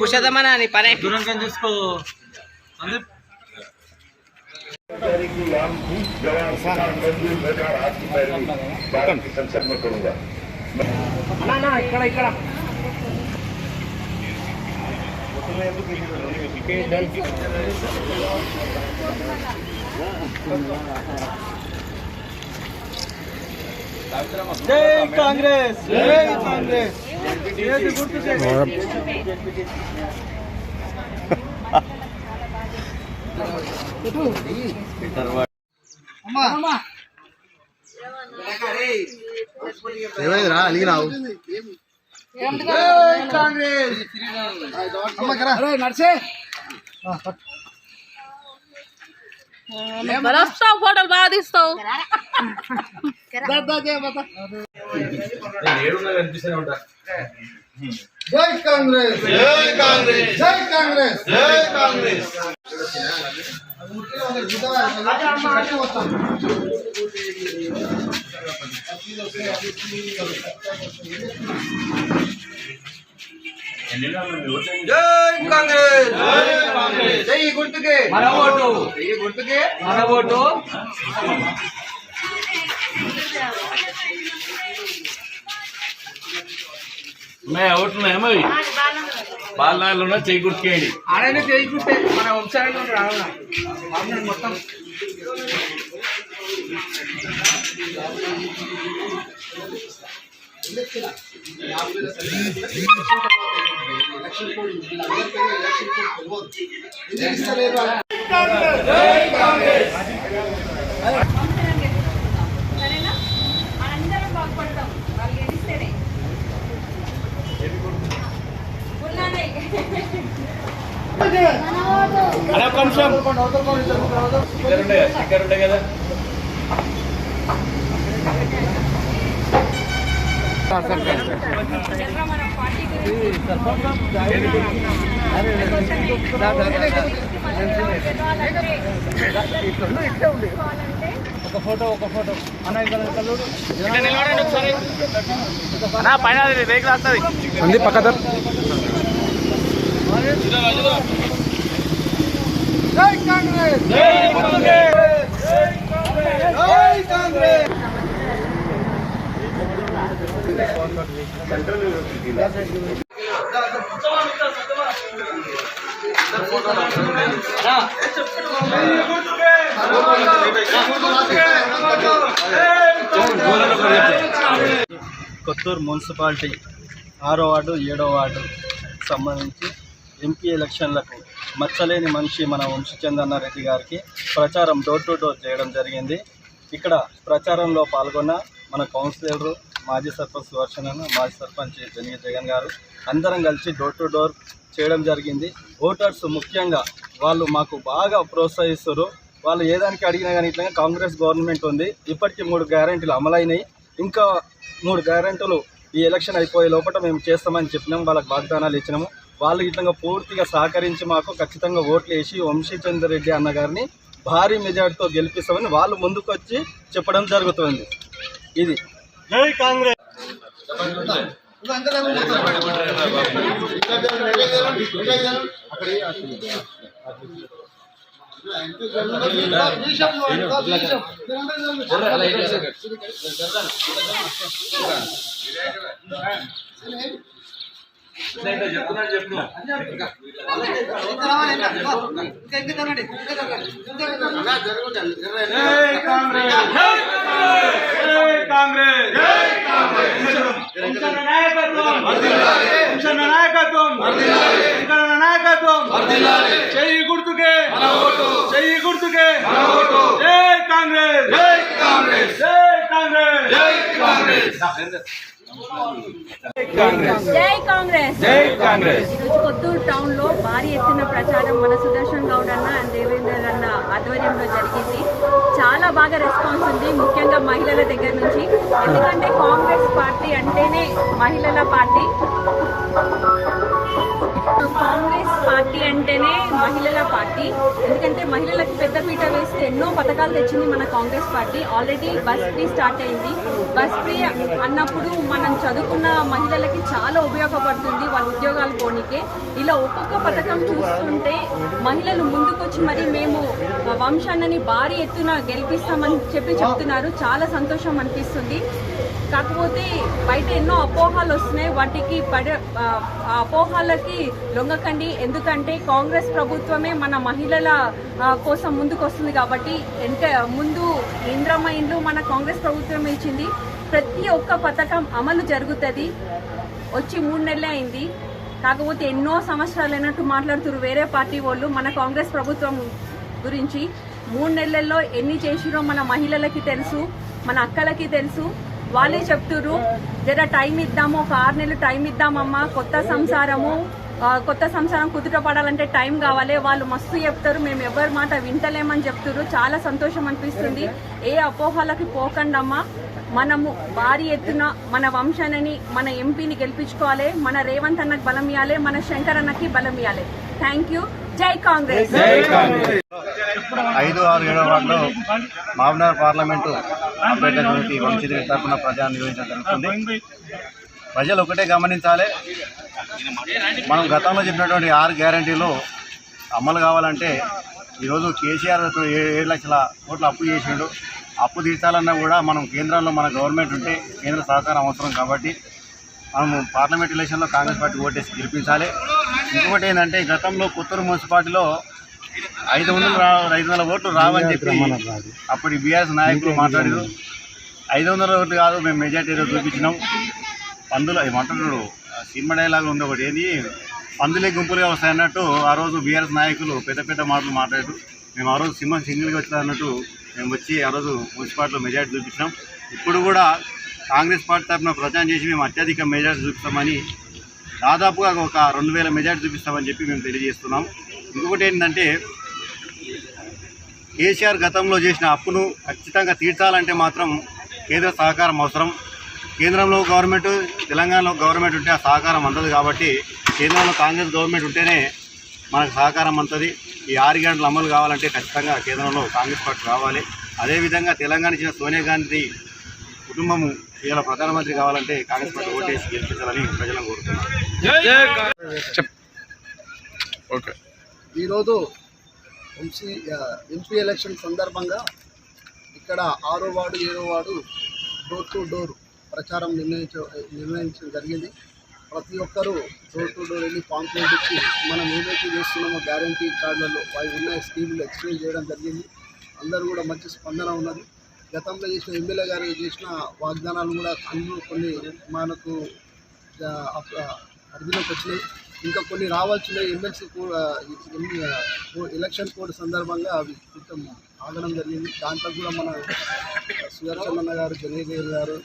పుషదమనా నీ పని దూరంగా చూసుకో ఇక్కడ జై కాంగ్రెస్ జై కాంగ్రెస్ ఏమైందిరా అలిగి రావు వస్తావు ఫోటోలు బాగా తీస్తావు జై కాంగ్రెస్ జై కాంగ్రెస్ జై కాంగ్రెస్ జై కాంగ్రెస్ జై కాంగ్రెస్ జై కాంగ్రెస్ జై గుర్తుకే మన ఓటు జై గుర్తుకే మన ఓటు అవుతున్నాయేమో బాలనాయలు చేయి గుర్తుకేయండి ఆడనే చేయించుకుంటే మన వంశాలలో రావాలి మొత్తం అందరం బాగుపడతాం వాళ్ళు గెలిస్తేనే స్టిక్కర్ ఉండే కదా మన పార్టీ గురించి ఒక ఫోటో అన్న పైన రేకులు వస్తుంది అంది పక్కన జై కాంగ్రెస్ జై కాంగ్రెస్ జై కాంగ్రెస్ కొత్తూరు మున్సిపాలిటీ 6వ వార్డు 7వ వార్డు సంబంధించి ఎంపీ ఎలక్షన్లకు మచ్చలేని మనిషి మన వంశీచంద్రన్న రెడ్డి గారికి ప్రచారం డోర్ టు డోర్ చేయడం జరిగింది. ఇక్కడ ప్రచారంలో పాల్గొన్న మన కౌన్సిలర్ మాజీ సర్పంచ్ సువర్చన, మాజీ సర్పంచ్ జగన్ గారు అందరం కలిసి డోర్ టు డోర్ చేయడం జరిగింది. ఓటర్స్ ముఖ్యంగా వాళ్ళు మాకు బాగా ప్రోత్సహిస్తారు. వాళ్ళు ఏదానికి అడిగినా కానీ ఇట్లా కాంగ్రెస్ గవర్నమెంట్ ఉంది, ఇప్పటికీ 3 గ్యారెంటీలు అమలైనాయి, ఇంకా 3 గ్యారెంటీలు ఈ ఎలక్షన్ అయిపోయే లోపల మేము చేస్తామని చెప్పినాం. వాళ్ళకి వాగ్దానాలు ఇచ్చినాము. వాళ్ళు ఇట్లా పూర్తిగా సహకరించి మాకు ఖచ్చితంగా ఓట్లు వేసి వంశీచంద్ర రెడ్డి అన్న గారిని భారీ మెజార్టీతో గెలిపిస్తామని వాళ్ళు ముందుకు వచ్చి చెప్పడం జరుగుతుంది. ఇది జై కాంగ్రెస్ చెయ్యి గుర్తుకే చెయ్యి గుర్తుకే జై కాంగ్రెస్ జై కాంగ్రెస్ జై కాంగ్రెస్ జై కాంగ్రెస్ జై కాంగ్రెస్ జై కాంగ్రెస్. ఈరోజు కొత్తూరు టౌన్ లో భారీ ఎత్తున ప్రచారం మన సుదర్శన్ గౌడ్ అన్న అండ్ దేవేందర్ అన్న ఆధ్వర్యంలో జరిగింది. చాలా బాగా రెస్పాన్స్ ఉంది, ముఖ్యంగా మహిళల దగ్గర నుంచి. ఎందుకంటే కాంగ్రెస్ పార్టీ అంటేనే మహిళల పార్టీ. కాంగ్రెస్ పార్టీ అంటేనే మహిళల పార్టీ. ఎందుకంటే మహిళలకు పెద్దపీట వేస్తే ఎన్నో పథకాలు తెచ్చింది మన Congress party. Already bus free start అయింది. బస్ ఫ్రీ అన్నప్పుడు మనం చదువుకున్న మహిళలకి చాలా ఉపయోగపడుతుంది వాళ్ళ ఉద్యోగాలు పోనీకే. ఇలా ఒక్కొక్క పథకం చూస్తుంటే మహిళలు ముందుకొచ్చి మరి మేము వంశాన్ని భారీ ఎత్తున గెలిపిస్తామని చెప్తున్నారు. చాలా సంతోషం అనిపిస్తుంది. కాకపోతే బయట ఎన్నో అపోహాలు వస్తున్నాయి. వాటికి అపోహాలకి లొంగకండి. ఎందుకంటే కాంగ్రెస్ ప్రభుత్వమే మన మహిళల కోసం ముందుకు వస్తుంది కాబట్టి ముందు ఇంద్రమ్మ ఇండ్లు మన కాంగ్రెస్ ప్రభుత్వం ఇచ్చింది. ప్రతి ఒక్క పథకం అమలు జరుగుతుంది. వచ్చి 3 నెలలే అయింది. కాకపోతే ఎన్నో సంవత్సరాలు అయినట్టు మాట్లాడుతున్నారు వేరే పార్టీ వాళ్ళు మన కాంగ్రెస్ ప్రభుత్వం గురించి. 3 నెలల్లో ఎన్ని చేసిరో మన మహిళలకి తెలుసు, మన అక్కలకి తెలుసు. వాళ్ళే చెప్తున్నారు జర టైం ఇద్దాము, ఒక 6 నెలలు టైం ఇద్దామమ్మా, కొత్త సంసారం కుదుట పడాలంటే టైం కావాలి. వాళ్ళు మస్తు చెప్తారు, మేము ఎవరి మాట వింటలేమని చెప్తున్నారు. చాలా సంతోషం అనిపిస్తుంది. ఏ అపోహలకి పోకండమ్మా. మనము భారీ ఎత్తున మన వంశాన్ని మన ఎంపీని గెలిపించుకోవాలి. మన రేవంత్ అన్నకు బలం ఇవ్వాలి, మన శంకర్ అన్నకి బలం ఇవ్వాలి. Thank you. జై కాంగ్రెస్. 5, 6, 7 వార్డులో మహబూబ్నగర్ పార్లమెంటు అభ్యర్థి వంశీధర్ తరఫున ప్రజా నిర్వహించడం జరుగుతుంది. ప్రజలు ఒకటే గమనించాలి, మనం గతంలో చెప్పినటువంటి 6 గ్యారంటీలు అమలు కావాలంటే ఈరోజు కేసీఆర్ 7 లక్షల కోట్ల అప్పు చేసిండు. అప్పు తీర్చాలన్నా కూడా మనం కేంద్రంలో మన గవర్నమెంట్ ఉంటే కేంద్ర సహకారం అవసరం కాబట్టి మనము పార్లమెంట్ ఎలక్షన్లో కాంగ్రెస్ పార్టీ ఓటేసి గెలిపించాలి. ఇంకొకటి ఏంటంటే గతంలో కొత్తూరు మున్సిపాలిటీలో 500 ఓట్లు రావని చెప్పి అప్పటి బీఆర్ఎస్ నాయకులు మాట్లాడారు. 500 ఓట్లు కాదు, మేము మెజార్టీలో చూపించినాం. పందులు ఏమంటున్నాడు, సినిమా డైలాగ్ ఉంది ఒకటి, ఏది పందులే గుంపులుగా వస్తాయన్నట్టు ఆ రోజు బీఆర్ఎస్ నాయకులు పెద్ద పెద్ద మాటలు మాట్లాడారు. మేము ఆ రోజు సింహం సింగిల్గా వచ్చారన్నట్టు మేము వచ్చి ఆ రోజు మున్సిపాలిటీలో మెజార్టీ చూపించినాం. ఇప్పుడు కూడా కాంగ్రెస్ పార్టీ తరఫున ప్రచారం చేసి మేము అత్యధిక మెజార్టీ చూపిస్తామని, దాదాపుగా ఒక 2000 మెజార్టీ చూపిస్తామని చెప్పి మేము తెలియజేస్తున్నాం. ఇంకొకటి ఏంటంటే కేసీఆర్ గతంలో చేసిన అప్పును ఖచ్చితంగా తీర్చాలంటే మాత్రం కేంద్ర సహకారం అవసరం. కేంద్రంలో గవర్నమెంట్, తెలంగాణలో గవర్నమెంట్ ఉంటే ఆ సహకారం అందదు. కాబట్టి కేంద్రంలో కాంగ్రెస్ గవర్నమెంట్ ఉంటేనే మనకు సహకారం అందుతుంది. ఈ 6 గ్యారెంటీలు అమలు కావాలంటే ఖచ్చితంగా కేంద్రంలో కాంగ్రెస్ పార్టీ రావాలి. అదేవిధంగా తెలంగాణ ఇచ్చిన సోనియా గాంధీ కుటుంబము ఇలా ప్రధానమంత్రి కావాలంటే కాంగ్రెస్ పార్టీ ఓటేసి గెలిపించాలని ప్రజలను కోరుతున్నారు. ఈరోజు ఎంపీ ఎలక్షన్ సందర్భంగా ఇక్కడ 6వ వార్డు 7వ వార్డు డోర్ టు డోర్ ప్రచారం నిర్వహించడం జరిగింది. ప్రతి ఒక్కరూ డోర్ టు డోర్ వెళ్ళి పాంప్లెట్ ఇచ్చి మనం ఏదైతే చేస్తున్నామో గ్యారంటీ కార్డులలో అవి ఉన్న స్కీములు ఎక్స్ప్లెయిన్ చేయడం జరిగింది. అందరూ కూడా మంచి స్పందన ఉన్నది. గతంలో చేసిన ఎమ్మెల్యే గారు చేసిన వాగ్దానాలు కూడా అందులో కొన్ని మనకు అర్థంలోకి వచ్చినాయి. ఇంకా కొన్ని రావాల్సినవి ఎమ్మెల్సీ ఎలక్షన్ కోడ్ సందర్భంగా అవి కొంచెం ఆగడం జరిగింది. దాంట్లో కూడా మన సుదర్శన్ అన్న గారు, జనేదేవ్ గారు,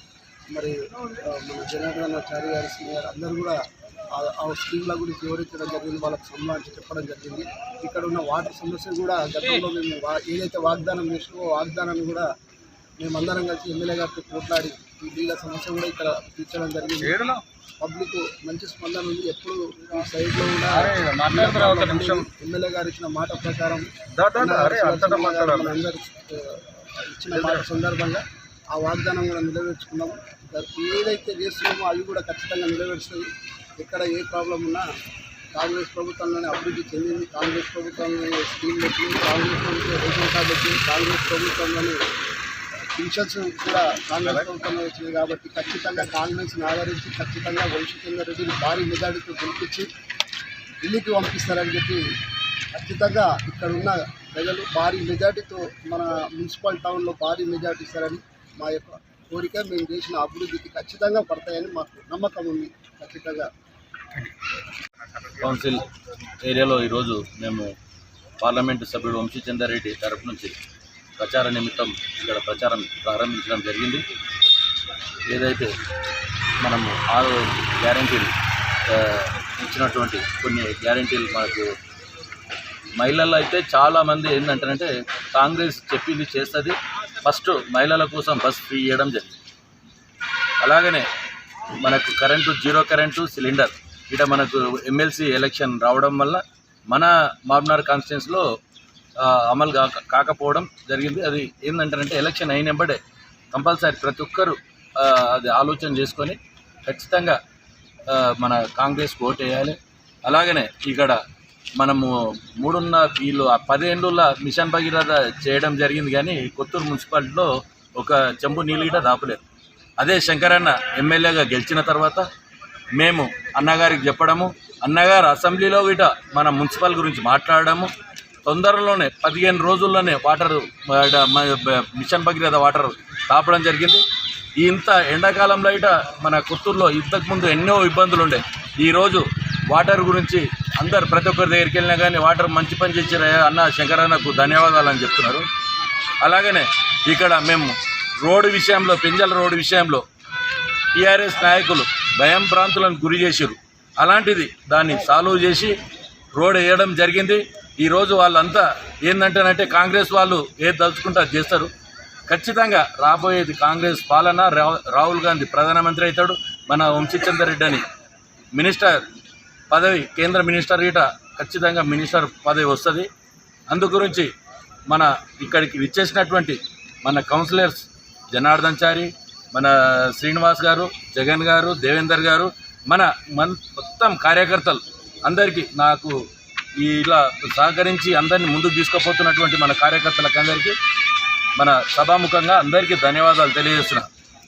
మరి మన జనార్దనాచారి గారు, సీనియర్ అందరూ కూడా ఆ స్కీమ్ల గురించి వివరించడం జరిగింది. వాళ్ళకి సంబంధించి చెప్పడం జరిగింది. ఇక్కడ ఉన్న వాటర్ సమస్య కూడా గతంలో మేము ఏదైతే వాగ్దానం చేసినామో వాగ్దానాన్ని కూడా మేమందరం కలిసి ఎమ్మెల్యే గారితో పోట్లాడి ఈ నీళ్ళ సమస్య కూడా ఇక్కడ తీర్చడం జరిగింది. పబ్లిక్ మంచి స్పందన ఉంది. ఎప్పుడు ఈ సైడ్లో కూడా ఎమ్మెల్యే గారు ఇచ్చిన మాట ప్రకారం అందరూ ఇచ్చిన మాట సందర్భంగా ఆ వాగ్దానం కూడా నెరవేర్చుకున్నాము. ఏదైతే చేస్తున్నామో అవి కూడా ఖచ్చితంగా నెరవేరుస్తుంది. ఎక్కడ ఏ ప్రాబ్లం ఉన్నా కాంగ్రెస్ ప్రభుత్వంలోనే అభివృద్ధి చెందింది. కాంగ్రెస్ ప్రభుత్వంలోనే స్కీమ్ వచ్చింది. కాంగ్రెస్ ప్రభుత్వం రేషన్ కార్డు వచ్చింది. కాంగ్రెస్ ప్రభుత్వంలోనే పెన్షన్స్ కూడా కాంగ్రెస్ ప్రభుత్వంలో వచ్చింది. కాబట్టి ఖచ్చితంగా కాంగ్రెస్ని ఆదరించి ఖచ్చితంగా వంశీచంద్ర రెడ్డిని భారీ మెజార్టీతో గెలిపించి ఢిల్లీకి పంపిస్తారని చెప్పి ఖచ్చితంగా ఇక్కడ ఉన్న ప్రజలు భారీ మెజార్టీతో మన మున్సిపల్ టౌన్లో భారీ మెజార్టీ ఇస్తారని మా యొక్క కోరిక. మేము చేసిన అభివృద్ధికి ఖచ్చితంగా పడతాయని మాకు నమ్మకం ఉంది. ఖచ్చితంగా కౌన్సిల్ ఏరియాలో ఈరోజు మేము పార్లమెంటు సభ్యుడు వంశీచందర్ రెడ్డి తరఫు నుంచి ప్రచార నిమిత్తం ఇక్కడ ప్రచారం ప్రారంభించడం జరిగింది. ఏదైతే మనము 6 గ్యారెంటీలు ఇచ్చినటువంటి కొన్ని గ్యారెంటీలు మనకు మహిళల్లో అయితే చాలామంది ఏంటంటే కాంగ్రెస్ చెప్పింది చేస్తుంది. ఫస్ట్ మహిళల కోసం బస్ ఫ్రీ ఇవ్వడం జరిగింది. అలాగనే మనకు కరెంటు, 0 కరెంటు, సిలిండర్ ఇట మనకు ఎమ్మెల్సీ ఎలక్షన్ రావడం వల్ల మన మాబ్నార్ కాన్స్టిట్యున్సీలో అమలు కాకపోవడం జరిగింది. అది ఏంటంటే ఎలక్షన్ అయినప్పుడే కంపల్సరీ ప్రతి ఒక్కరు అది ఆలోచన చేసుకొని ఖచ్చితంగా మన కాంగ్రెస్ ఓటు వేయాలి. అలాగనే ఇక్కడ మనము వీళ్ళు 10 ఏళ్ళ మిషన్ భగీరథ చేయడం జరిగింది, కానీ కొత్తూరు మున్సిపాలిటీలో ఒక చెంబు నీళ్ళు గిట దాపలేదు. అదే శంకరన్న ఎమ్మెల్యేగా గెలిచిన తర్వాత మేము అన్నగారికి చెప్పడము, అన్నగారు అసెంబ్లీలో గిట మన మున్సిపల్ గురించి మాట్లాడడము, తొందరలోనే 15 రోజుల్లోనే వాటర్ మిషన్ భగీరథ వాటర్ తాపడం జరిగింది. ఇంత ఎండాకాలంలో ఇట మన కొత్తూరులో ఇంతకుముందు ఎన్నో ఇబ్బందులు ఉండే. ఈరోజు వాటర్ గురించి అందరు ప్రతి ఒక్కరి దగ్గరికి వెళ్ళినా కానీ వాటర్ మంచి పని చేసిన అన్న శంకరన్నకు ధన్యవాదాలు అని చెప్తున్నారు. అలాగనే ఇక్కడ మేము రోడ్డు విషయంలో, పెంజల రోడ్డు విషయంలో టీఆర్ఎస్ నాయకులు భయం భ్రాంతులను గురి చేశారు. అలాంటిది దాన్ని సాల్వ్ చేసి రోడ్ వేయడం జరిగింది. ఈరోజు వాళ్ళంతా ఏంటంటేనంటే కాంగ్రెస్ వాళ్ళు ఏది తలుచుకుంటే అది చేస్తారు. ఖచ్చితంగా రాబోయేది కాంగ్రెస్ పాలన. రాహుల్ గాంధీ ప్రధానమంత్రి అవుతాడు. మన వంశీచంద్రెడ్డి అని మినిస్టర్ పదవి, కేంద్ర మినిస్టర్ గిట ఖచ్చితంగా మినిస్టర్ పదవి వస్తుంది. అందు గురించి మన ఇక్కడికి విచ్చేసినటువంటి మన కౌన్సిలర్స్ జనార్దన్ చారి, మన శ్రీనివాస్ గారు, జగన్ గారు, దేవేందర్ గారు, మన మొత్తం కార్యకర్తలు అందరికీ నాకు ఇలా సహకరించి అందరినీ ముందుకు తీసుకుపోతున్నటువంటి మన కార్యకర్తలకు అందరికీ మన సభాముఖంగా అందరికీ ధన్యవాదాలు తెలియజేస్తున్నా.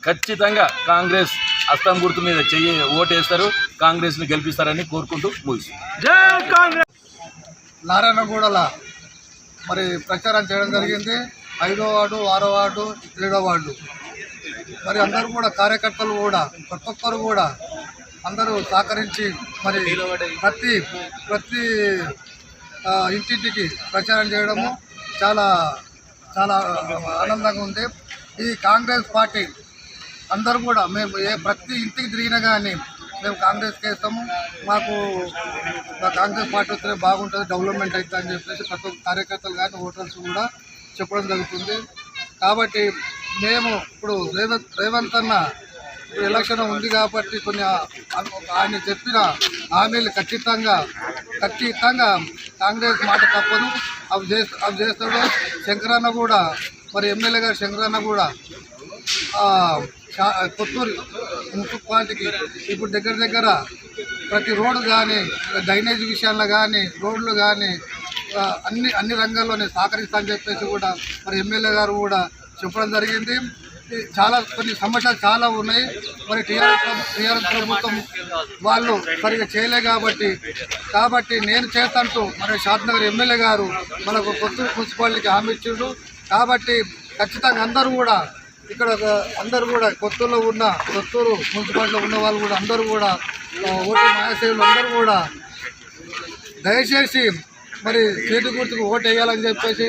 ఖచ్చితంగా కాంగ్రెస్ అస్తం గుర్తు మీద ఓటేస్తారు, కాంగ్రెస్ని గెలిపిస్తారని కోరుకుంటూ ముగిస్తుంది. నారాయణగూడల మరి ప్రచారం చేయడం జరిగింది. 5వ వార్డు, 6వ వార్డు, 7వ వార్డు మరి అందరూ కూడా కార్యకర్తలు కూడా ప్రతి ఒక్కరు కూడా అందరూ సహకరించి మరి ప్రతి ఇంటింటికి ప్రచారం చేయడము చాలా చాలా ఆనందంగా ఉంది. ఈ కాంగ్రెస్ పార్టీ అందరూ కూడా మేము ప్రతి ఇంటికి తిరిగినా కానీ మేము కాంగ్రెస్కి వేస్తాము, మాకు కాంగ్రెస్ పార్టీ వస్తే బాగుంటుంది, డెవలప్మెంట్ అవుతుంది అని చెప్పేసి ప్రతి ఒక్క కార్యకర్తలు కానీ ఓటర్స్ కూడా చెప్పడం జరుగుతుంది. కాబట్టి మేము ఇప్పుడు రేవంత్ అన్న ఎలక్షన్ ఉంది కాబట్టి కొన్ని ఆయన చెప్పిన హామీలు ఖచ్చితంగా కాంగ్రెస్ మాట తప్పదు, అవి చేస్తాడు. శంకరన్న కూడా మరి ఎమ్మెల్యే గారు శంకరన్న కూడా కొత్తూరు మున్సిపాలిటీకి ఇప్పుడు దగ్గర ప్రతి రోడ్డు కానీ, డ్రైనేజ్ విషయాల్లో కానీ, రోడ్లు కానీ అన్ని రంగాల్లోనే సహకరిస్తామని చెప్పేసి కూడా మరి ఎమ్మెల్యే గారు కూడా చెప్పడం జరిగింది. చాలా కొన్ని సమస్యలు చాలా ఉన్నాయి. మరి టీఆర్ఎస్ ప్రభుత్వం వాళ్ళు సరిగ్గా చేయలే కాబట్టి నేను చేస్తాంటూ మరి షాద్నగర్ ఎమ్మెల్యే గారు మనకు కొత్తూరు మున్సిపాలిటీకి హామీ ఇచ్చిండు. కాబట్టి ఖచ్చితంగా అందరూ కూడా ఇక్కడ కొత్తూరు మున్సిపాలిటీలో ఉన్న వాళ్ళు కూడా అందరూ కూడా ఓటు న్యాయసేవలు అందరూ కూడా దయచేసి మరి చేతి గుర్తుకు ఓటు వేయాలని చెప్పేసి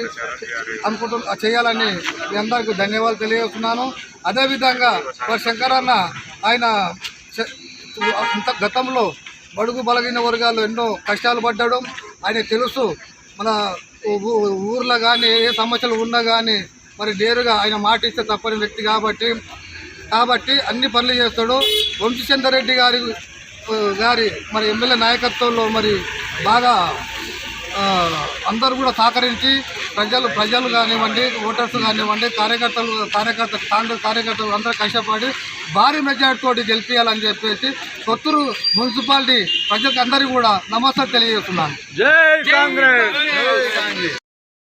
చేయాలని మీ అందరికీ ధన్యవాదాలు తెలియజేస్తున్నాను. అదేవిధంగా మరి శంకరన్న ఆయన గతంలో బడుగు బలగిన వర్గాలు ఎన్నో కష్టాలు పడ్డాడు. ఆయన తెలుసు మన ఊర్లో కానీ ఏ సమస్యలు ఉన్నా కానీ మరి నేరుగా ఆయన మాట ఇస్తే తప్పని వ్యక్తి కాబట్టి అన్ని పనులు చేస్తాడు. వంశీచంద్రెడ్డి గారి మరి ఎమ్మెల్యే నాయకత్వంలో మరి బాగా అందరూ కూడా సహకరించి ప్రజలు కానివ్వండి, ఓటర్స్ కానివ్వండి, కాంగ్రెస్ కార్యకర్తలు అందరూ కష్టపడి భారీ మెజార్టీతో గెలిపించాలని చెప్పేసి కొత్తూరు మున్సిపాలిటీ ప్రజలకు అందరికీ కూడా నమస్తే తెలియజేస్తున్నాను. జై కాంగ్రెస్.